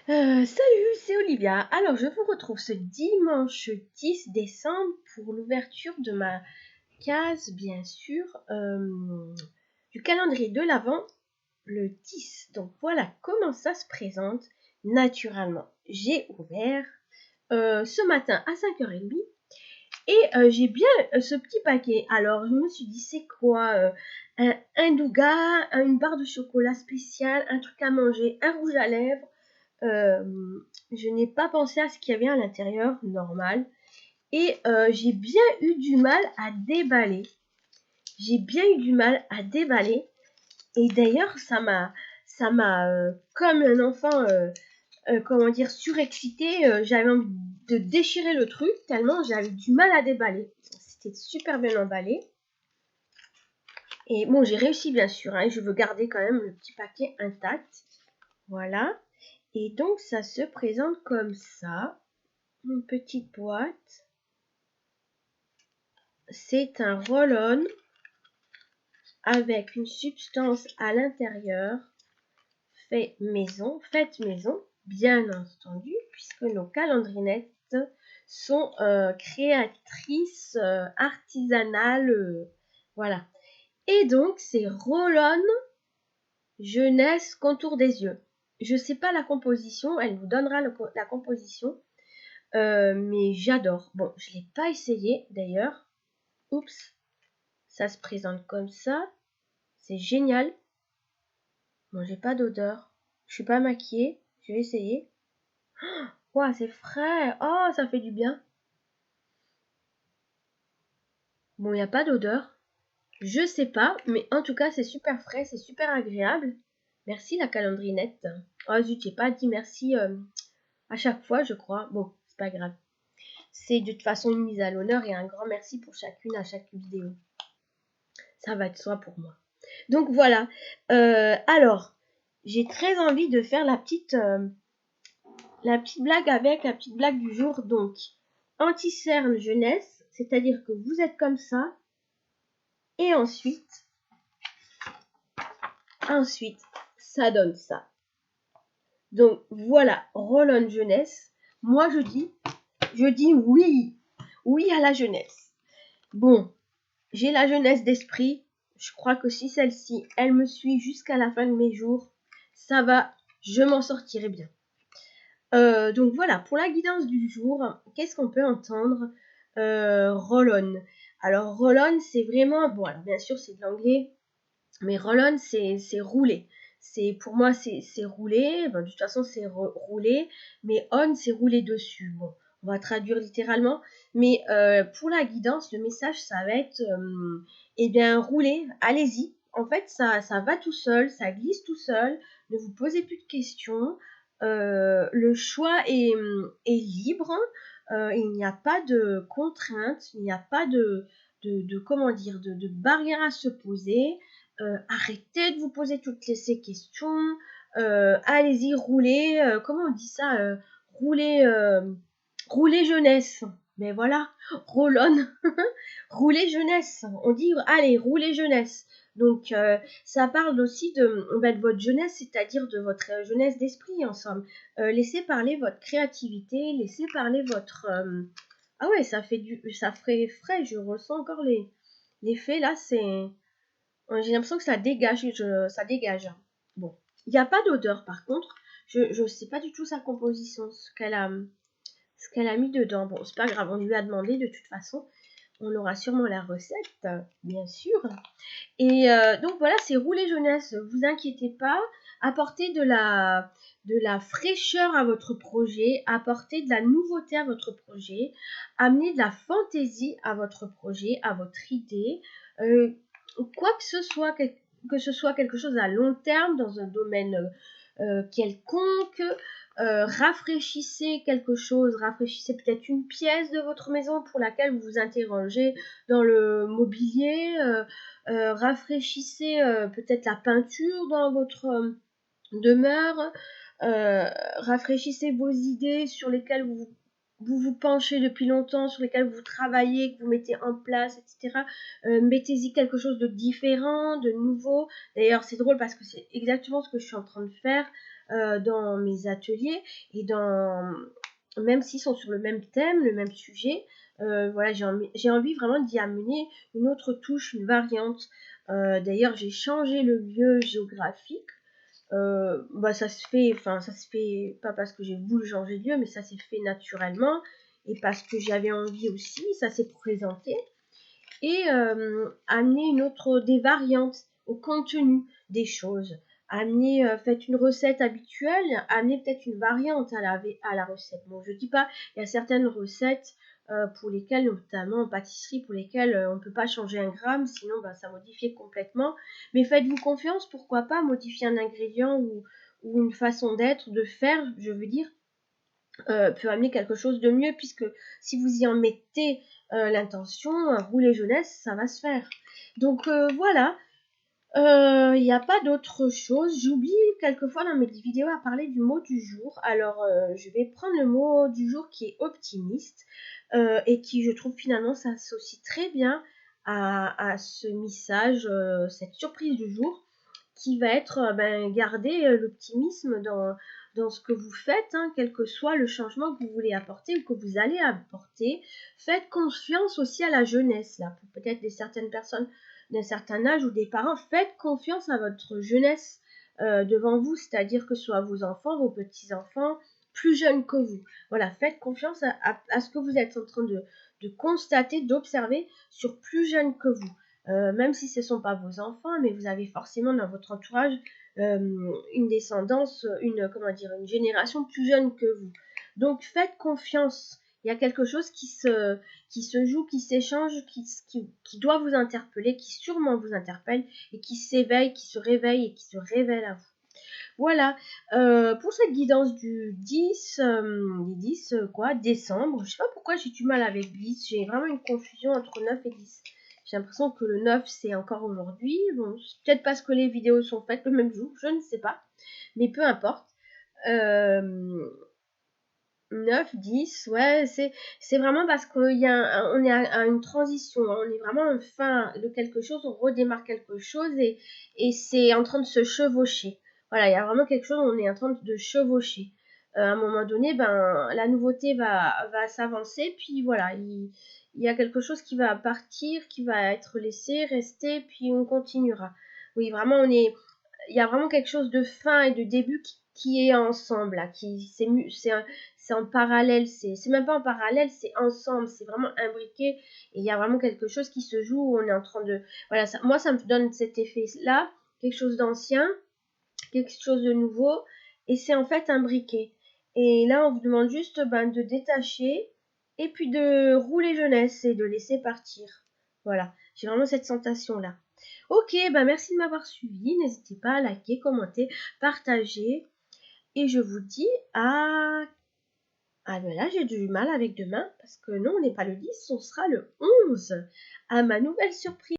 Salut, c'est Olivia. Alors, je vous retrouve ce dimanche 10 décembre pour l'ouverture de ma case, bien sûr, du calendrier de l'Avent, le 10. Donc, voilà comment ça se présente naturellement. J'ai ouvert ce matin à 5h30 et j'ai bien ce petit paquet. Alors, je me suis dit, c'est quoi un nougat, une barre de chocolat spéciale, un truc à manger, un rouge à lèvres. Je n'ai pas pensé à ce qu'il y avait à l'intérieur, normal. Et j'ai bien eu du mal à déballer. J'ai bien eu du mal à déballer. Et d'ailleurs, ça m'a comme un enfant, comment dire, surexcité. J'avais envie de déchirer le truc tellement j'avais du mal à déballer. C'était super bien emballé. Et bon, j'ai réussi bien sûr. Hein, je veux garder quand même le petit paquet intact. Voilà. Et donc, ça se présente comme ça. Une petite boîte. C'est un roll-on avec une substance à l'intérieur faite maison, bien entendu, puisque nos calendrinettes sont créatrices artisanales. Voilà. Et donc, c'est roll-on jeunesse contour des yeux. Je ne sais pas la composition, elle vous donnera la composition. Mais j'adore. Bon, je l'ai pas essayé d'ailleurs. Oups, ça se présente comme ça. C'est génial. Bon, j'ai pas d'odeur. Je suis pas maquillée. Je vais essayer. Ouah, c'est frais. Oh, ça fait du bien. Bon, il n'y a pas d'odeur. Je sais pas, mais en tout cas, c'est super frais, c'est super agréable. Merci la calendrinette. Oh zut, j'ai pas dit merci à chaque fois, je crois. Bon, c'est pas grave. C'est de toute façon une mise à l'honneur et un grand merci pour chacune à chaque vidéo. Ça va de soi pour moi. Donc voilà. Alors, j'ai très envie de faire la petite blague avec la petite blague du jour. Donc, anti-cerne jeunesse, c'est-à-dire que vous êtes comme ça. Et ensuite, ça donne ça. Donc voilà, roll-on jeunesse. Moi je dis oui. Oui à la jeunesse. Bon, j'ai la jeunesse d'esprit. Je crois que si celle-ci, elle me suit jusqu'à la fin de mes jours, ça va, je m'en sortirai bien. Donc voilà, pour la guidance du jour, qu'est-ce qu'on peut entendre roll-on. Alors roll-on, c'est vraiment, bon alors bien sûr c'est de l'anglais, mais roll-on c'est rouler. Pour moi c'est rouler, de toute façon c'est rouler, mais on c'est rouler dessus. Bon, on va traduire littéralement, mais pour la guidance, le message ça va être eh bien rouler, allez-y. En fait ça va tout seul, ça glisse tout seul, ne vous posez plus de questions. Le choix est libre, il n'y a pas de contraintes, il n'y a pas de comment dire, de barrières à se poser. Arrêtez de vous poser toutes ces questions. Allez-y, roulez. Comment on dit ça Roulez, roulez jeunesse. Mais voilà, roll-on. Roulez jeunesse. On dit, allez, roulez jeunesse. Donc, ça parle aussi de votre jeunesse, c'est-à-dire de votre jeunesse d'esprit, en somme. Laissez parler votre créativité, laissez parler votre... Ah ouais, ça ferait frais, je ressens encore l'effet là, j'ai l'impression que ça dégage, ça dégage. Bon, il n'y a pas d'odeur par contre. Je ne sais pas du tout sa composition, ce qu'elle a mis dedans. Bon, c'est pas grave, on lui a demandé de toute façon. On aura sûrement la recette, bien sûr. Et donc voilà, c'est rouler jeunesse. Vous inquiétez pas. Apportez de la fraîcheur à votre projet. Apportez de la nouveauté à votre projet. Amenez de la fantaisie à votre projet, à votre idée. Quoi que ce soit quelque chose à long terme dans un domaine quelconque, rafraîchissez quelque chose, rafraîchissez peut-être une pièce de votre maison pour laquelle vous vous interrogez dans le mobilier, rafraîchissez peut-être la peinture dans votre demeure, rafraîchissez vos idées sur lesquelles vous penchez depuis longtemps, sur lesquelles vous travaillez, que vous mettez en place, etc. Mettez-y quelque chose de différent, de nouveau. D'ailleurs, c'est drôle parce que c'est exactement ce que je suis en train de faire. dans mes ateliers et même s'ils sont sur le même thème, le même sujet. Voilà, j'ai envie vraiment d'y amener une autre touche, une variante. D'ailleurs, j'ai changé le lieu géographique. Ça se fait pas parce que j'ai voulu changer de lieu, mais ça s'est fait naturellement et parce que j'avais envie aussi, ça s'est présenté. Et amener des variantes au contenu des choses. Amener, faites une recette habituelle, amener peut-être une variante à la recette. Bon, je dis pas, il y a certaines recettes pour lesquelles, notamment en pâtisserie, pour lesquelles on ne peut pas changer un gramme, sinon ça modifie complètement. Mais faites-vous confiance, pourquoi pas modifier un ingrédient ou une façon d'être, de faire, je veux dire, peut amener quelque chose de mieux, puisque si vous y en mettez l'intention, rouler jeunesse, ça va se faire. Donc voilà, il n'y a pas d'autre chose. J'oublie quelquefois dans mes vidéos à parler du mot du jour. Alors je vais prendre le mot du jour qui est optimiste et qui, je trouve, finalement s'associe très bien à ce message, cette surprise du jour, qui va être garder l'optimisme dans ce que vous faites, hein, quel que soit le changement que vous voulez apporter ou que vous allez apporter. Faites confiance aussi à la jeunesse, là, pour peut-être certaines personnes d'un certain âge ou des parents. Faites confiance à votre jeunesse devant vous, c'est-à-dire que ce soit vos enfants, vos petits-enfants, plus jeunes que vous. Voilà, faites confiance à ce que vous êtes en train de constater, d'observer sur plus jeunes que vous. Même si ce ne sont pas vos enfants, mais vous avez forcément dans votre entourage une descendance, une génération plus jeune que vous. Donc faites confiance. Il y a quelque chose qui se joue, qui s'échange, qui doit vous interpeller, qui sûrement vous interpelle et qui s'éveille, qui se réveille et qui se révèle à vous. Voilà, pour cette guidance du 10, décembre. Je sais pas pourquoi j'ai du mal avec 10, j'ai vraiment une confusion entre 9 et 10. J'ai l'impression que le 9 c'est encore aujourd'hui. Bon, c'est peut-être parce que les vidéos sont faites le même jour, je ne sais pas. Mais peu importe. 9, 10, ouais, c'est vraiment parce qu'on est à une transition, hein. On est vraiment en fin de quelque chose, on redémarre quelque chose et c'est en train de se chevaucher. Voilà, il y a vraiment quelque chose, on est en train de chevaucher. À un moment donné, la nouveauté va s'avancer, puis voilà, il y a quelque chose qui va partir, qui va être laissé, rester, puis on continuera. Oui, vraiment, il y a vraiment quelque chose de fin et de début qui est ensemble, là, c'est en parallèle, c'est même pas en parallèle, c'est ensemble, c'est vraiment imbriqué, et il y a vraiment quelque chose qui se joue, où on est en train de, voilà, moi ça me donne cet effet-là, quelque chose d'ancien, quelque chose de nouveau, et c'est en fait imbriqué. Et là, on vous demande juste de détacher, et puis de rouler jeunesse, et de laisser partir. Voilà, j'ai vraiment cette sensation-là. Ok, merci de m'avoir suivi, n'hésitez pas à liker, commenter, partager, et je vous dis à... Ah ben là, j'ai du mal avec demain, parce que non, on n'est pas le 10, on sera le 11, à ma nouvelle surprise.